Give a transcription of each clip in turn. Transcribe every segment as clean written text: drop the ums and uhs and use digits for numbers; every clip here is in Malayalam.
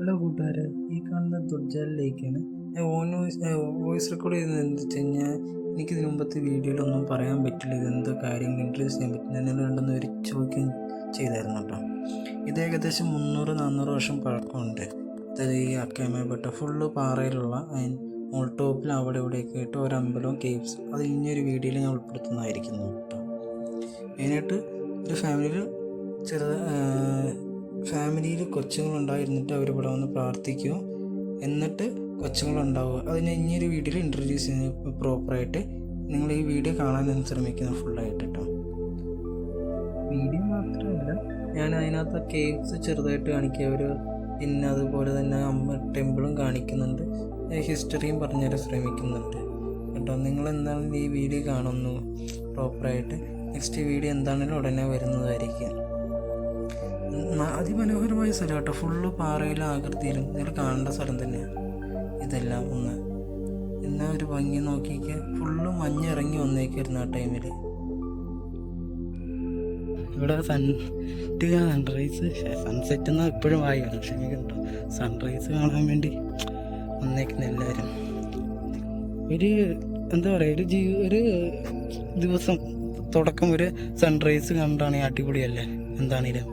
ഹലോ കൂട്ടുകാരെ, ഈ കാണുന്ന ദുർജാൽ ലേക്കാണ്. ഞാൻ വോയിസ് റെക്കോർഡ് ചെയ്യുന്നത് എന്താ വെച്ച് കഴിഞ്ഞാൽ എനിക്കിതിന് മുമ്പത്തെ വീഡിയോയിലൊന്നും പറയാൻ പറ്റില്ല. ഇതെന്താ കാര്യങ്ങൾ ഇൻട്രൊഡ്യൂസ് ചെയ്യാൻ പറ്റില്ല. എന്നോട് രണ്ടെന്ന് ഒരു ചോദിക്കുകയും ചെയ്തായിരുന്നു കേട്ടോ. ഇത് ഏകദേശം 300-400 വർഷം പഴക്കമുണ്ട്. അതായത് ഈ അക്കയമേപ്പെട്ട ഫുള്ള് പാറയിലുള്ള മോൾ ടോപ്പിൽ അവിടെ ഇവിടെയൊക്കെ ആയിട്ട് ഒരമ്പലവും കേവ്സ് അത് ഇനിയൊരു വീഡിയോയിൽ ഞാൻ ഉൾപ്പെടുത്തുന്നതായിരിക്കുന്നു കേട്ടോ. മെയിനായിട്ട് ഒരു ഫാമിലിയിൽ കൊച്ചുങ്ങളുണ്ടായിരുന്നിട്ട് അവരിവിടെ വന്ന് പ്രാർത്ഥിക്കുക, എന്നിട്ട് കൊച്ചുങ്ങളുണ്ടാവുക. അത് ഞാൻ ഇനിയൊരു വീഡിയോയിൽ ഇൻട്രൊഡ്യൂസ് ചെയ്യുന്നത് പ്രോപ്പറായിട്ട്. നിങ്ങൾ ഈ വീഡിയോ കാണാൻ ശ്രമിക്കുന്നത് ഫുള്ളായിട്ട് കേട്ടോ. വീഡിയോ മാത്രമല്ല, ഞാൻ അതിനകത്ത് കേവ്സ് ചെറുതായിട്ട് കാണിക്കുക, പിന്നെ അതുപോലെ തന്നെ ടെമ്പിളും കാണിക്കുന്നുണ്ട്, ഹിസ്റ്ററിയും പറഞ്ഞുതരാൻ ശ്രമിക്കുന്നുണ്ട് കേട്ടോ. നിങ്ങളെന്താണെങ്കിലും ഈ വീഡിയോ കാണുന്നു പ്രോപ്പറായിട്ട്. നെക്സ്റ്റ് വീഡിയോ എന്താണെങ്കിലും ഉടനെ വരുന്നതായിരിക്കും. അതിമനോഹരമായ സ്ഥലം കേട്ടോ. ഫുള്ള് പാറയിലും ആകൃതിയിലും നിങ്ങൾ കാണേണ്ട സ്ഥലം തന്നെയാണ് ഇതെല്ലാം. എന്നാ ഒരു ഭംഗി നോക്കിക്ക്. ഫുള്ള് മഞ്ഞിറങ്ങി വന്നേക്കായിരുന്നു ആ ടൈമിൽ. ഇവിടെ സൺസെറ്റ് എന്നാൽ ഇപ്പോഴും വായാണ്, ക്ഷമിക്കട്ടോ. സൺറൈസ് കാണാൻ വേണ്ടി വന്നേക്കുന്ന എല്ലാവരും എന്താ പറയുക, ഒരു ദിവസം തുടക്കം ഒരു സൺറൈസ് കണ്ടാണ് അടിപൊളിയല്ലേ. എന്താണെങ്കിലും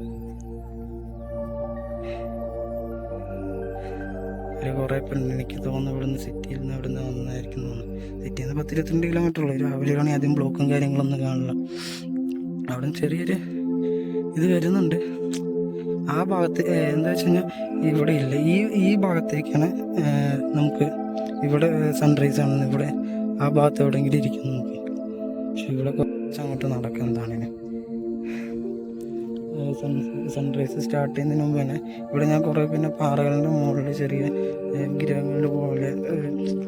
കുറേ എനിക്ക് തോന്നുന്നു ഇവിടുന്ന് സിറ്റിയിൽ നിന്ന് ഇവിടുന്ന് വന്നായിരിക്കും തോന്നുന്നു. സിറ്റിയിൽ നിന്ന് 10-22 കിലോമീറ്റർ ഉള്ളൂ. രാവിലെയാണെങ്കിൽ ആദ്യം ബ്ലോക്കും കാര്യങ്ങളൊന്നും കാണില്ല. അവിടെ ചെറിയൊരു ഇത് വരുന്നുണ്ട്. ആ ഭാഗത്ത് എന്താ വെച്ച് കഴിഞ്ഞാൽ ഇവിടെ ഇല്ല. ഈ ഭാഗത്തേക്കാണ് നമുക്ക് ഇവിടെ സൺറൈസ് ആണ്. ഇവിടെ ആ ഭാഗത്ത് എവിടെയെങ്കിലും ഇരിക്കുന്നു നോക്കി. പക്ഷെ ഇവിടെ കുറച്ച് അങ്ങോട്ട് നടക്കാം. എന്താണെങ്കിലും സൺറൈസ് സ്റ്റാർട്ട് ചെയ്യുന്നതിന് മുമ്പ് തന്നെ ഇവിടെ ഞാൻ കുറേ പിന്നെ പാറകളുടെ മുകളിൽ ചെറിയ ഗ്രഹങ്ങളുടെ പോലെ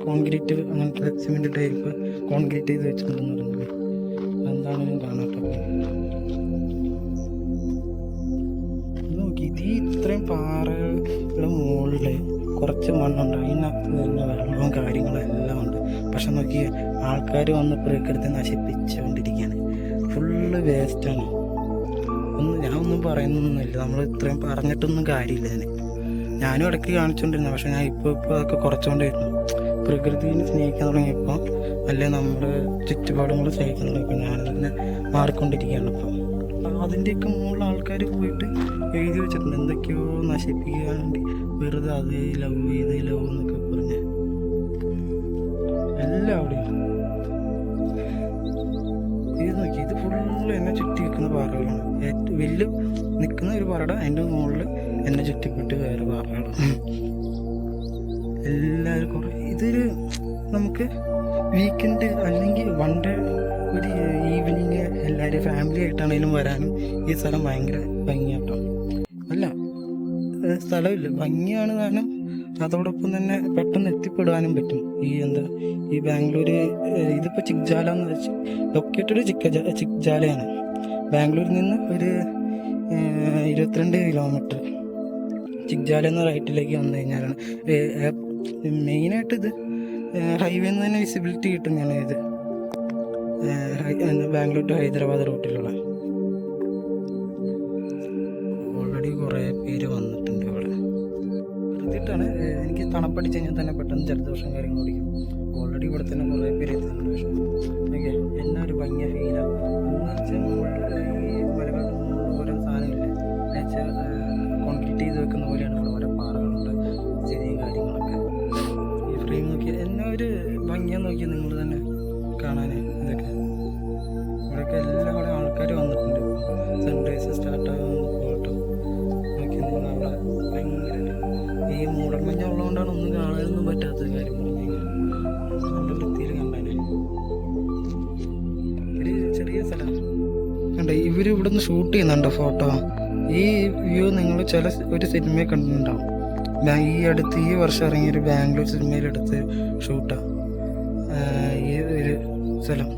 കോൺക്രീറ്റ്, അങ്ങനത്തെ സിമെൻറ്റ് ടൈപ്പ് കോൺക്രീറ്റ് ചെയ്ത് വെച്ചിട്ടുണ്ടെന്ന് പറയുന്നത് എന്താണെങ്കിലും കാണട്ടെ. നോക്കി, ഇത് ഇത്രയും പാറകളുടെ മുകളിൽ കുറച്ച് മണ്ണുണ്ട്, അതിനകത്ത് തന്നെ വെള്ളവും കാര്യങ്ങളെല്ലാം ഉണ്ട്. പക്ഷെ നോക്കി, ആൾക്കാർ വന്ന് പ്രകൃതി നശിപ്പിച്ചുകൊണ്ടിരിക്കുകയാണ്. ഫുള്ള് വേസ്റ്റാണ്. ഞാൻ ഒന്നും പറയുന്നൊന്നുമില്ല, നമ്മൾ ഇത്രയും പറഞ്ഞിട്ടൊന്നും കാര്യമില്ല. ഞാനും ഇടയ്ക്ക് കാണിച്ചുകൊണ്ടിരുന്നു, പക്ഷെ ഞാൻ ഇപ്പോൾ അതൊക്കെ കുറച്ചുകൊണ്ടിരുന്നു. പ്രകൃതിയെ സ്നേഹിക്കാൻ തുടങ്ങിയപ്പോൾ അല്ലെ നമ്മുടെ ചുറ്റുപാടുകൾ സ്നേഹിക്കാൻ തുടങ്ങിയപ്പോൾ ഞാനതിനെ മാറിക്കൊണ്ടിരിക്കുകയാണ്. അപ്പോൾ അതിൻ്റെയൊക്കെ മുകളിൽ ആൾക്കാർ പോയിട്ട് എഴുതി വെച്ചിട്ടുണ്ട് എന്തൊക്കെയോ നശിപ്പിക്കാൻ വേണ്ടി. വെറുതെ അത് ലവ് എന്നൊക്കെ പറഞ്ഞ് എല്ലാവിടെയും ഇത് നോക്കി. ഇത് ഫുള്ള് എന്നെ ചുറ്റി നിൽക്കുന്ന പാറകളാണ്. ഏറ്റവും വലിയ നിൽക്കുന്ന ഒരു പാറയുടെ അതിൻ്റെ മുകളിൽ എന്നെ ചുറ്റിപ്പെട്ട് വേറെ പാറകളാണ്. എല്ലാവരും കുറേ ഇതൊരു നമുക്ക് വീക്കെൻഡ് അല്ലെങ്കിൽ വൺ ഡേ ഒരു ഈവനിങ് എല്ലാവരും ഫാമിലി ആയിട്ടാണെങ്കിലും വരാനും ഈ സ്ഥലം ഭയങ്കര ഭംഗിയാട്ടോ. അല്ല, സ്ഥലമില്ല, ഭംഗിയാണ് താനും. അതോടൊപ്പം തന്നെ പെട്ടെന്ന് എത്തിപ്പെടാനും പറ്റും. ഈ ബാംഗ്ലൂർ ഇതിപ്പോൾ ചിക്ജാല എന്ന് വെച്ച് ലൊക്കേറ്റഡ് ചിക്ജാലയാണ്. ബാംഗ്ലൂരിൽ നിന്ന് ഒരു 22 കിലോമീറ്റർ ചിക്ജാല എന്ന റൈറ്റിലേക്ക് വന്നു കഴിഞ്ഞാലാണ് മെയിനായിട്ട് ഇത് ഹൈവേ നിന്ന് തന്നെ വിസിബിലിറ്റി കിട്ടുന്നതാണ്. ഇത് ബാംഗ്ലൂർ ടു ഹൈദരാബാദ് റൂട്ടിലുള്ള. ഓൾറെഡി കുറേ പേര് വന്നിട്ടുണ്ട് ഇവിടെ. എന്നിട്ടാണ് എനിക്ക് തണുപ്പടിച്ച് കഴിഞ്ഞാൽ തന്നെ പെട്ടെന്ന് ജലദോഷം കാര്യങ്ങൾ ഓടിക്കും. ഓൾറെഡി ഇവിടെ തന്നെ കുറേ പേര് എത്തുന്നുണ്ട്. പക്ഷേ ഓക്കെ, എന്നാ ഒരു ഭംഗിയ ഫീലാണ്. എന്ന് വെച്ചാൽ ഈ മലകളുടെ ഓരോ സാധനമില്ലേ എന്നുവെച്ചാൽ കോൺക്രീറ്റ് ചെയ്ത് വെക്കുന്ന പോലെയാണ് ഇവിടെ ഓരോ പാറകളുണ്ട്, ചെറിയ കാര്യങ്ങളൊക്കെ. ഈ ഫ്രെയിം നോക്കിയാൽ എന്നാ ഒരു ഭംഗിയാന്ന് നോക്കിയാൽ നിങ്ങൾ തന്നെ കാണാൻ. ഇതൊക്കെ ഇവിടെയൊക്കെ എല്ലാം കൂടെ ആൾക്കാർ വന്നിട്ടുണ്ട്. സൺറൈസ് സ്റ്റാർട്ടാകുന്ന ഫോട്ടോ നോക്കി നിങ്ങൾ അവിടെ ഭയങ്കര ഈ മൂടൽമഞ്ഞ ഉള്ളതുകൊണ്ടാണ് ഒന്നും കാണാനൊന്നും പറ്റാത്ത കാര്യം. നല്ല വൃത്തിയിൽ കണ്ടാലേ ഒരു ചെറിയ സ്ഥലം കണ്ടേ. ഇവർ ഇവിടെ നിന്ന് ഷൂട്ട് ചെയ്യുന്നുണ്ട് ഫോട്ടോ. ഈ വ്യൂ നിങ്ങൾ ഒരു സിനിമയിൽ കണ്ടിട്ടുണ്ടാവും. ഈ വർഷം ഇറങ്ങിയൊരു ബാംഗ്ലൂർ സിനിമയിലെടുത്ത് ഷൂട്ടാണ് ഈ ഒരു സ്ഥലം.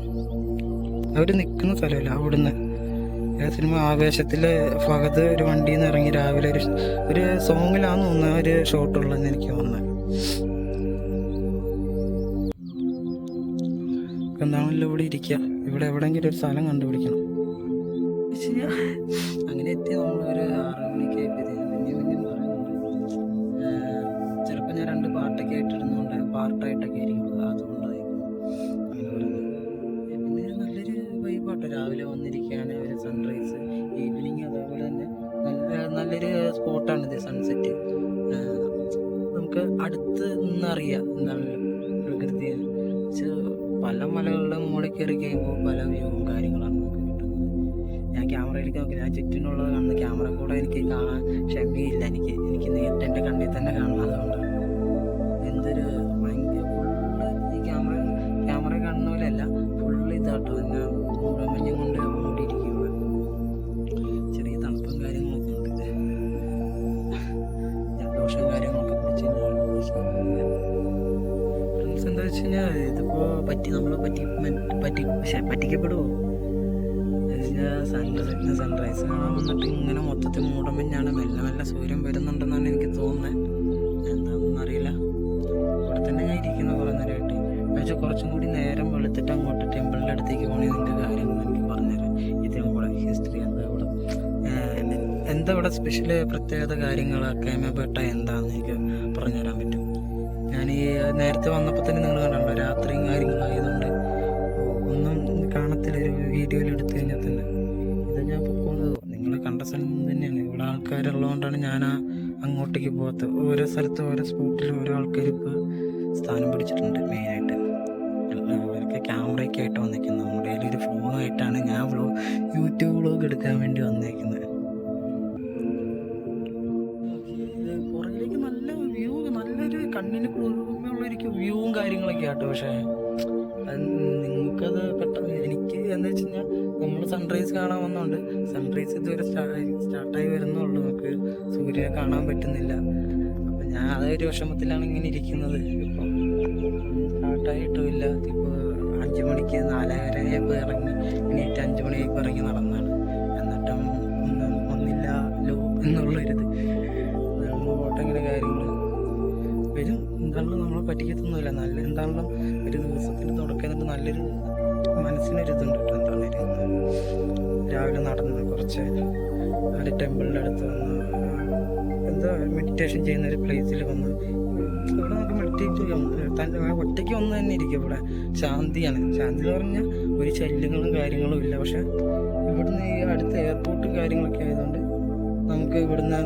അവർ നിൽക്കുന്ന സ്ഥലമല്ല, അവിടുന്ന് സിനിമ ആവേശത്തിലെ ഫഹദ് ഒരു വണ്ടിയിൽ നിന്ന് ഇറങ്ങി രാവിലെ ഒരു സോങ്ങിലാന്ന് തോന്നുന്ന ഒരു ഷോട്ടുള്ളതെന്ന് എനിക്ക് തോന്നുന്നത്. എന്താണല്ലോ ഇവിടെ ഇരിക്കുക. ഇവിടെ എവിടെയെങ്കിലും ഒരു സ്ഥലം കണ്ടുപിടിക്കണം. അങ്ങനെ എത്തി നമ്മളൊരു 6 മണിക്ക് പിന്നെ പറയുന്നുണ്ട് സൺസെറ്റ് നമുക്ക് അടുത്ത് നിന്നറിയാം എന്താണ് പ്രകൃതിയെ. പല മലകളുടെ മുകളിൽ കയറി കഴിയുമ്പോൾ പല വ്യൂവും കാര്യങ്ങളാണ് നമുക്ക് കിട്ടുന്നത്. ഞാൻ ക്യാമറയിലേക്ക് നോക്കി, ഞാൻ ചുറ്റിനുള്ളത് കാണുന്ന ക്യാമറ കൂടെ എനിക്ക് കാണാൻ ക്ഷമയില്ല. എനിക്ക് നേരിട്ട് എൻ്റെ കണ്ണിൽ തന്നെ കാണണം. അതുകൊണ്ടാണ് എന്തൊരു ഭയങ്കര ഫുള്ള് ഈ ക്യാമറ കാണുന്ന പോലെയല്ല, ഫുള്ള് ഇതാട്ടോ എന്നെ മൂടമഞ്ഞും കൊണ്ട് മൂടിയിരിക്കുക. ചെറിയ തണുപ്പും കാര്യങ്ങളൊക്കെ ഉണ്ട്, ജലദോഷം കാര്യങ്ങളൊക്കെ പിടിച്ച് ഫ്രണ്ട്സ്. എന്താ വെച്ച് കഴിഞ്ഞാൽ ഇതിപ്പോൾ നമ്മൾ പറ്റിക്കപ്പെടുമോ സൺറൈസ് കാണാൻ വന്നിട്ട് ഇങ്ങനെ മൊത്തത്തിൽ മൂടമഞ്ഞാണ്. മെല്ലെ മെല്ലെ സൂര്യൻ വരുന്നുണ്ടെന്നാണ് എനിക്ക് തോന്നുന്നത്. എന്താണെന്നൊന്നും അറിയില്ല. ഇവിടെ തന്നെ ഞാൻ ഇരിക്കുന്ന കുറേ നേരമായിട്ട്. പക്ഷേ കുറച്ചും കൂടി നേരം വെളുത്തിട്ട് അങ്ങോട്ട് ടെമ്പിളിൻ്റെ അടുത്തേക്ക് പോകണമെങ്കിൽ നിങ്ങൾക്ക് കാര്യങ്ങൾ എനിക്ക് പറഞ്ഞുതരാം. ഇതിനും കൂടെ ഹിസ്റ്ററി എന്താ ഇവിടെ സ്പെഷ്യൽ പ്രത്യേകത കാര്യങ്ങളൊക്കെ പെട്ട എന്താണെന്ന് എനിക്ക് പറഞ്ഞുതരാൻ പറ്റും. ഞാൻ ഈ നേരത്തെ വന്നപ്പോൾ തന്നെ നിങ്ങൾ കണ്ടല്ലോ, രാത്രിയും കാര്യങ്ങളായതുകൊണ്ട് ഒന്നും കാണത്തില്ല ഒരു വീഡിയോയിൽ എടുത്തു കഴിഞ്ഞാൽ തന്നെ. ഇത് ഞാൻ പോകുന്നത് നിങ്ങൾ കണ്ട സ്ഥലം തന്നെയാണ്. ഇവിടെ ആൾക്കാരുള്ളതുകൊണ്ടാണ് ഞാൻ അങ്ങോട്ടേക്ക് പോകാത്തത്. ഓരോ സ്ഥലത്ത് ഓരോ സ്പോട്ടിൽ ഓരോ ആൾക്കാർ ഇപ്പോൾ സ്ഥാനം പിടിച്ചിട്ടുണ്ട്. മെയിനായിട്ട് അവരൊക്കെ ക്യാമറയൊക്കെ ആയിട്ട് വന്നേക്കുന്നത്. നമ്മുടെ കയ്യിൽ ഒരു ഫോണായിട്ടാണ് ഞാൻ യൂട്യൂബ് വ്ളോഗ് എടുക്കാൻ വേണ്ടി വന്നേക്കുന്നത്. പുറകിലേക്ക് നല്ല വ്യൂ, നല്ലൊരു കണ്ണിന് കുളിർമയുള്ളൊരു വ്യൂവും കാര്യങ്ങളൊക്കെ ആട്ടോ. പക്ഷേ നിങ്ങൾക്കത് പെട്ടെന്ന്, എനിക്ക് എന്താ വെച്ച് കഴിഞ്ഞാൽ നമ്മൾ സൺറൈസ് കാണാൻ വന്നതുകൊണ്ട് സൺറൈസ് ഇതുവരെ സ്റ്റാർട്ടായി വരുന്നുള്ളൂ. നമുക്ക് സൂര്യനെ കാണാൻ പറ്റുന്നില്ല. അപ്പം ഞാൻ അതൊരു വിഷമത്തിലാണ് ഇങ്ങനെ ഇരിക്കുന്നത്. ഇപ്പം സ്റ്റാർട്ടായിട്ടുമില്ല. ഇപ്പോൾ 5 മണിക്ക് 4:30 ഇറങ്ങി, എണീറ്റ് 5 മണിയായപ്പോൾ ഇറങ്ങി നടന്നാണ്. എന്നിട്ടും ഒന്നില്ലല്ലോ എന്നുള്ളൊരിത്. ഓട്ടം ഇങ്ങനെ കാര്യങ്ങൾ വരും. എന്താണല്ലോ നമ്മളെ പറ്റിക്കത്തൊന്നുമില്ല. നല്ല എന്താണല്ലോ ഒരു ദിവസത്തിന് തുടക്കം എന്നിട്ട് നല്ലൊരു മനസ്സിനൊരിതുണ്ട് കേട്ടോ. എന്താണ് രാവിലെ നടന്ന് കുറച്ച് ഒരു ടെമ്പിളിൻ്റെ അടുത്ത് വന്ന് എന്താ മെഡിറ്റേഷൻ ചെയ്യുന്ന ഒരു പ്ലേസിൽ വന്ന് ഇവിടെ നമുക്ക് മെഡിറ്റേറ്റ് ചെയ്യാം. ഒറ്റയ്ക്ക് വന്ന് തന്നെ ഇരിക്കും. ഇവിടെ ശാന്തിയാണ്. ശാന്തി എന്ന് പറഞ്ഞാൽ ഒരു ശല്യങ്ങളും കാര്യങ്ങളും ഇല്ല. പക്ഷെ ഇവിടുന്ന് ഈ അടുത്ത എയർപോർട്ടും കാര്യങ്ങളൊക്കെ ആയതുകൊണ്ട് നമുക്ക് ഇവിടുന്ന്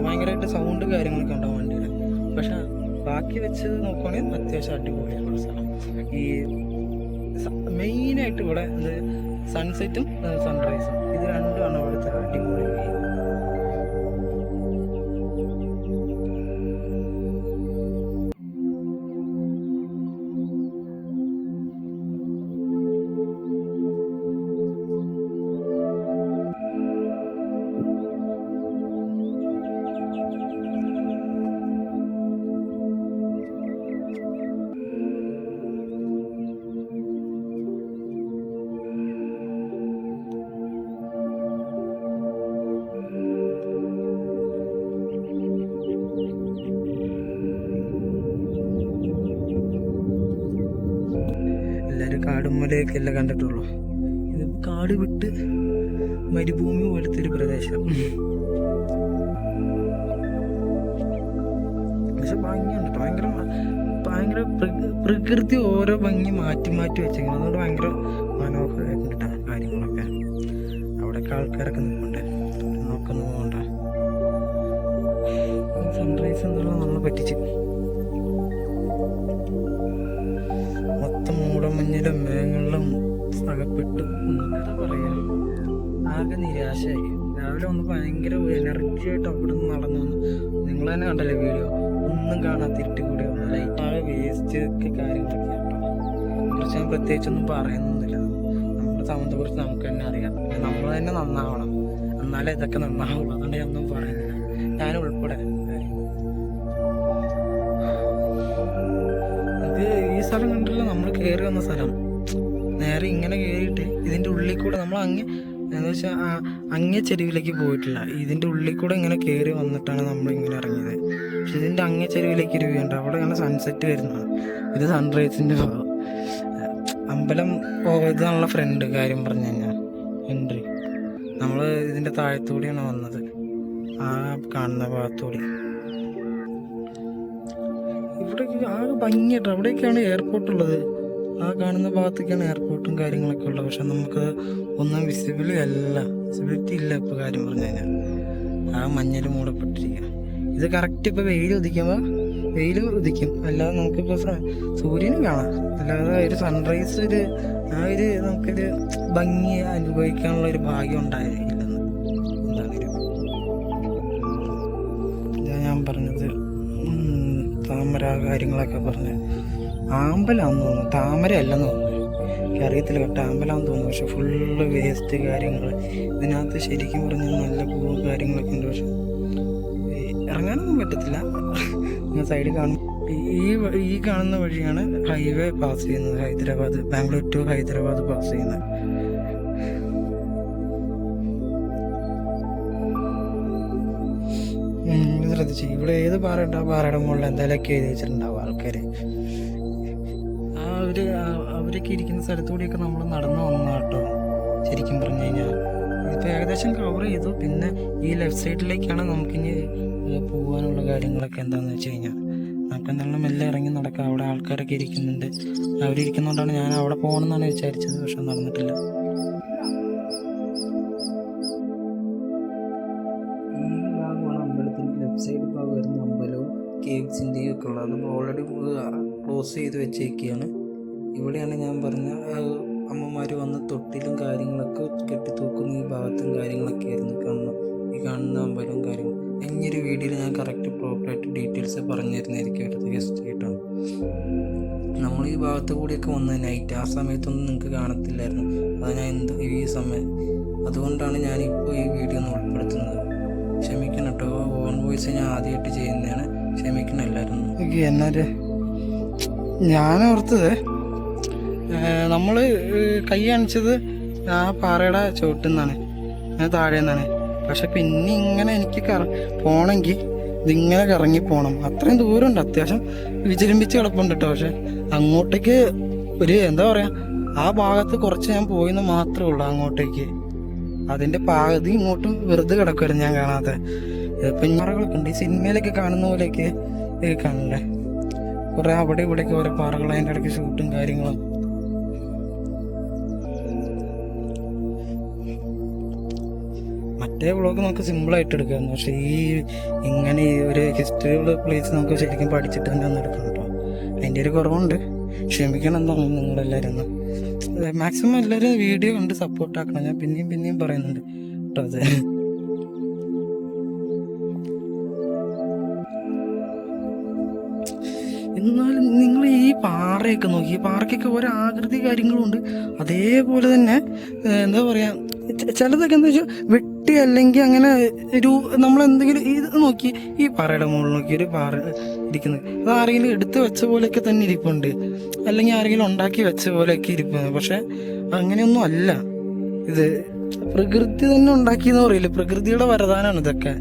ഭയങ്കരമായിട്ട് സൗണ്ട് കാര്യങ്ങളൊക്കെ ഉണ്ടാവും വണ്ടിയിൽ. പക്ഷെ ബാക്കി വെച്ച് നോക്കുവാണെങ്കിൽ അത്യാവശ്യം അടിപൊളിയായിട്ടുള്ള സ്ഥലം. ഈ മെയിനായിട്ട് ഇവിടെ സൺസെറ്റും സൺറൈസും ഇത് രണ്ടുമാണ് ഇവിടുത്തെ അടിപൊളി. കാടും മലയൊക്കെ അല്ലേ കണ്ടിട്ടുള്ളൂ. ഇത് കാട് വിട്ട് മരുഭൂമി പോലത്തെ ഒരു പ്രദേശം. പക്ഷെ ഭംഗിയുണ്ട്. ഭയങ്കര പ്രകൃതി ഓരോ ഭംഗി മാറ്റി വെച്ചേക്കുന്നത്. അതുകൊണ്ട് ഭയങ്കര മനോഹരമായിട്ടുണ്ട് കാര്യങ്ങളൊക്കെ. അവിടെയൊക്കെ ആൾക്കാരൊക്കെ നിൽപ്പുണ്ട്, നോക്കുന്നു പോകണ്ട. സൺറൈസ് എന്നുള്ള നമ്മളെ പറ്റിച്ച് മൊത്തം മൂടമഞ്ഞിലും മേഘങ്ങളിലും അകപ്പെട്ടു. എന്താ പറയാ, ആകെ നിരാശയായി. രാവിലെ വന്ന് ഭയങ്കര എനർജി ആയിട്ട് അവിടെ നിന്ന് നടന്നു വന്നു. നിങ്ങൾ തന്നെ കണ്ടല്ലേ വീഡിയോ, ഒന്നും കാണാത്ത ഇരുട്ടി കൂടി വന്നു. ലൈറ്റ് ആകെ വേസ്റ്റ് ഒക്കെ കാര്യങ്ങളൊക്കെ കേട്ടോ. കുറച്ച് ഞാൻ പ്രത്യേകിച്ചൊന്നും പറയുന്നില്ല. നമ്മുടെ സമയത്തെ കുറിച്ച് നമുക്ക് തന്നെ അറിയാം. നമ്മൾ തന്നെ നന്നാവണം, എന്നാലേ ഇതൊക്കെ നന്നാവുള്ളൂ. അതുകൊണ്ട് ഞാൻ ഒന്നും പറയുന്നില്ല, ഞാൻ ഉൾപ്പെടെ. ഈ സ്ഥലം കണ്ടല്ലോ, നമ്മൾ കയറി വന്ന സ്ഥലം. നേരെ ഇങ്ങനെ കയറിയിട്ട് ഇതിൻ്റെ ഉള്ളിൽ കൂടെ നമ്മൾ എന്താ വെച്ചാൽ അങ്ങേ ചെരുവിലേക്ക് പോയിട്ടില്ല. ഇതിൻ്റെ ഉള്ളിൽ കൂടെ ഇങ്ങനെ കയറി വന്നിട്ടാണ് നമ്മൾ ഇങ്ങനെ ഇറങ്ങിയത്. പക്ഷെ ഇതിൻ്റെ അങ്ങേ ചെരുവിലേക്ക് ഒരു വ്യൂ ഉണ്ട്. അവിടെയാണ് സൺസെറ്റ് വരുന്നത്. ഇത് സൺറൈസിൻ്റെ അമ്പലം ഇതാണുള്ള ഫ്രണ്ട്. കാര്യം പറഞ്ഞു കഴിഞ്ഞാൽ എൻട്രി നമ്മൾ ഇതിൻ്റെ താഴത്തൂടിയാണ് വന്നത്, ആ കാണുന്ന ഭാഗത്തൂടി. ഇവിടെ ആകെ ഭംഗിയായിട്ട് അവിടെയൊക്കെയാണ് എയർപോർട്ടുള്ളത്. ആ കാണുന്ന ഭാഗത്തൊക്കെയാണ് എയർപോർട്ടും കാര്യങ്ങളൊക്കെ ഉള്ളത്. പക്ഷെ നമുക്ക് ഒന്നും വിസിബിലിറ്റി ഇല്ല ഇപ്പോൾ. കാര്യം പറഞ്ഞു കഴിഞ്ഞാൽ ആ മഞ്ഞൾ മൂടപ്പെട്ടിരിക്കുക. ഇത് കറക്റ്റ് ഇപ്പോൾ വെയിൽ ഉദിക്കും, അല്ലാതെ നമുക്കിപ്പോൾ സൂര്യനും കാണാം, അല്ലാതെ ഒരു സൺറൈസ് നമുക്കൊരു ഭംഗി അനുഭവിക്കാനുള്ള ഒരു ഭാഗ്യം ഉണ്ടായില്ലെന്ന്. ഇതാ ഞാൻ പറഞ്ഞത്, താമര കാര്യങ്ങളൊക്കെ പറഞ്ഞ് ആമ്പലാന്ന് തോന്നുന്നു, താമര അല്ലെന്ന് തോന്നുന്നു, എനിക്ക് അറിയത്തില്ല കേട്ടോ, ആമ്പലാന്ന് തോന്നുന്നു. പക്ഷെ ഫുള്ള് വേസ്റ്റ് കാര്യങ്ങൾ ഇതിനകത്ത് ശരിക്കും പറഞ്ഞാൽ നല്ല പൂവ് കാര്യങ്ങളൊക്കെ ഉണ്ട്. പക്ഷെ ഇറങ്ങാനൊന്നും പറ്റത്തില്ല. ഞാൻ സൈഡിൽ കാണും, ഈ കാണുന്ന വഴിയാണ് ഹൈവേ പാസ് ചെയ്യുന്നത്, ബാംഗ്ലൂർ ടു ഹൈദരാബാദ് പാസ് ചെയ്യുന്നത്. ശ്രദ്ധിച്ചു, ഇവിടെ ഏത് പാറ ഉണ്ടാവും, പാറയുടെ മുകളിൽ എന്തായാലൊക്കെ എഴുതി വെച്ചിട്ടുണ്ടാവും ആൾക്കാർ. അവരൊക്കെ ഇരിക്കുന്ന സ്ഥലത്തൂടെയൊക്കെ നമ്മൾ നടന്നു വന്ന കേട്ടോ. ശരിക്കും പറഞ്ഞു കഴിഞ്ഞാൽ ഇപ്പോൾ ഏകദേശം കവർ ചെയ്തു. പിന്നെ ഈ ലെഫ്റ്റ് സൈഡിലേക്കാണ് നമുക്കിനി പോകാനുള്ള കാര്യങ്ങളൊക്കെ. എന്താണെന്ന് വെച്ച് കഴിഞ്ഞാൽ നമുക്ക് എന്തായാലും മെല്ലെ ഇറങ്ങി നടക്കാം. അവിടെ ആൾക്കാരൊക്കെ ഇരിക്കുന്നുണ്ട്, അവരിയ്ക്കുന്നതുകൊണ്ടാണ് ഞാൻ അവിടെ പോകണമെന്നാണ് വിചാരിച്ചത്, പക്ഷെ നടന്നിട്ടില്ല. ഈ ഭാഗമാണ് അമ്പലത്തിൻ്റെ ലെഫ്റ്റ് സൈഡ് ഭാഗം വരുന്ന അമ്പലവും കേവ്സിൻ്റെയും ഒക്കെ ഉള്ളത്. അത് ഓൾറെഡി ക്ലോസ് ചെയ്ത് വെച്ചേക്കുകയാണ്. ഇവിടെയാണ് ഞാൻ പറഞ്ഞ അമ്മമാർ വന്ന് തൊട്ടിലും കാര്യങ്ങളൊക്കെ കെട്ടിത്തൂക്കുന്ന ഈ ഭാഗത്തും കാര്യങ്ങളൊക്കെ ആയിരുന്നു ഈ കാണുന്ന അമ്പലവും കാര്യങ്ങളും. ഇനിയൊരു വീഡിയോയിൽ ഞാൻ കറക്റ്റ് പ്രോപ്പറായിട്ട് ഡീറ്റെയിൽസ് പറഞ്ഞു തരുന്നതായിരിക്കും അടുത്ത ഗസ്റ്റ് കേട്ടോ. നമ്മൾ ഈ ഭാഗത്ത് കൂടിയൊക്കെ വന്ന് നൈറ്റ് ആ സമയത്തൊന്നും നിങ്ങൾക്ക് കാണത്തില്ലായിരുന്നു. അത് ഞാൻ ഈ സമയം അതുകൊണ്ടാണ് ഞാനിപ്പോൾ ഈ വീഡിയോ ഒന്ന് ഉൾപ്പെടുത്തുന്നത്. ക്ഷമിക്കണം കേട്ടോ, ഓൺ വോയിസ് ഞാൻ ആദ്യമായിട്ട് ചെയ്യുന്നതാണ്, ക്ഷമിക്കണം എല്ലാവരും. എന്നാല് ഞാൻ ഓർത്തത് നമ്മൾ കൈ കാണിച്ചത് ആ പാറയുടെ ചുവട്ടിൽ നിന്നാണ്, താഴെ നിന്നാണ്. പക്ഷെ പിന്നെ ഇങ്ങനെ എനിക്ക് പോകണമെങ്കിൽ ഇതിങ്ങനെ കറങ്ങി പോകണം. അത്രയും ദൂരമുണ്ട്, അത്യാവശ്യം വിചിരിമ്പിച്ച് കിടപ്പുണ്ട് കേട്ടോ. പക്ഷെ അങ്ങോട്ടേക്ക് എന്താ പറയുക, ആ ഭാഗത്ത് കുറച്ച് ഞാൻ പോയിന്ന് മാത്രമേ ഉള്ളൂ അങ്ങോട്ടേക്ക്. അതിൻ്റെ പാതി ഇങ്ങോട്ടും വെറുതെ കിടക്കുമായിരുന്നു ഞാൻ കാണാതെ. ഇപ്പം പാറകളൊക്കെ ഉണ്ട്, ഈ സിനിമയിലൊക്കെ കാണുന്ന പോലെയൊക്കെ കാണില്ലേ, കുറേ അവിടെ ഇവിടെയൊക്കെ ഓരോ പാറകൾ, അതിൻ്റെ ഇടയ്ക്ക് ഷൂട്ടും കാര്യങ്ങളും. മറ്റേ വ്ളോഗ് നമുക്ക് സിമ്പിളായിട്ട് എടുക്കാമായിരുന്നു, പക്ഷേ ഇങ്ങനെ ഒരു ഹിസ്റ്ററിയുള്ള പ്ലേസ് നമുക്ക് ശരിക്കും പഠിച്ചിട്ട് തന്നെ ഒന്ന് എടുക്കണം കേട്ടോ. അതിൻ്റെ ഒരു കുറവുണ്ട്, ക്ഷമിക്കണം. എന്താണ് നിങ്ങളെല്ലാവരും മാക്സിമം എല്ലാവരും വീഡിയോ കണ്ട് സപ്പോർട്ടാക്കണം. ഞാൻ പിന്നെയും പറയുന്നുണ്ട് കേട്ടോ. അത് എന്നാലും നിങ്ങൾ ഈ പാറയൊക്കെ നോക്കി, ഈ പാറയ്ക്കൊക്കെ ഓരോ ആകൃതി കാര്യങ്ങളുണ്ട്. അതേപോലെ തന്നെ എന്താ പറയുക, ചിലതൊക്കെ എന്താ വെച്ചാൽ വെട്ടി അല്ലെങ്കിൽ അങ്ങനെ നമ്മളെന്തെങ്കിലും ഇത് നോക്കി, ഈ പാറയുടെ മുകളിൽ നോക്കി ഒരു പാറ ഇരിക്കുന്നത്, അത് ആരെങ്കിലും എടുത്ത് വെച്ച പോലെയൊക്കെ തന്നെ ഇരിപ്പുണ്ട്, അല്ലെങ്കിൽ ആരെങ്കിലും ഉണ്ടാക്കി വെച്ച പോലെയൊക്കെ ഇരിപ്പുണ്ട്. പക്ഷെ അങ്ങനെയൊന്നും അല്ല, ഇത് പ്രകൃതി തന്നെ ഉണ്ടാക്കിയെന്ന് പറയില്ല, പ്രകൃതിയുടെ വരദാനമാണ് ഇതൊക്കെ.